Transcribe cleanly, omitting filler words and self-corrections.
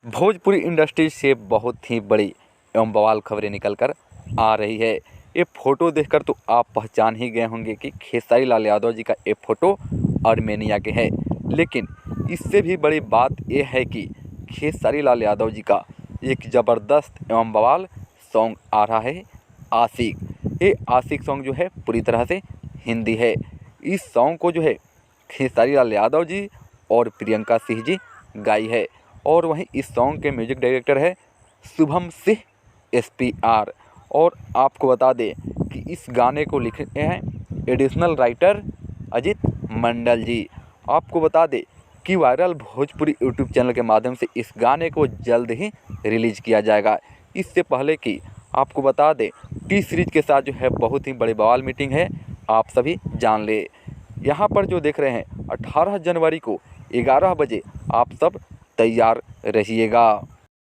Bhojpuri industry से बहुत ही बड़ी एवं बवाल खबरें निकल कर आ रही है। ये फ़ोटो देखकर तो आप पहचान ही गए होंगे कि खेसारी लाल यादव जी का ये फ़ोटो आर्मेनिया के है। लेकिन इससे भी बड़ी बात ये है कि खेसारी लाल यादव जी का एक ज़बरदस्त एवं बवाल सॉन्ग आ रहा है, आशिक। ये आशिक सॉन्ग जो है पूरी तरह से हिंदी है। इस सॉन्ग को जो है खेसारी लाल यादव जी और प्रियंका सिंह जी गाई है। और वहीं इस सॉन्ग के म्यूजिक डायरेक्टर है शुभम सिंह SPR। और आपको बता दें कि इस गाने को लिखे हैं एडिशनल राइटर अजित मंडल जी। आपको बता दें कि वायरल भोजपुरी यूट्यूब चैनल के माध्यम से इस गाने को जल्द ही रिलीज़ किया जाएगा। इससे पहले कि आपको बता दें टी सीरीज के साथ जो है बहुत ही बड़ी बवाल मीटिंग है, आप सभी जान ले। यहाँ पर जो देख रहे हैं 18 जनवरी को 11 बजे आप सब तैयार रहिएगा।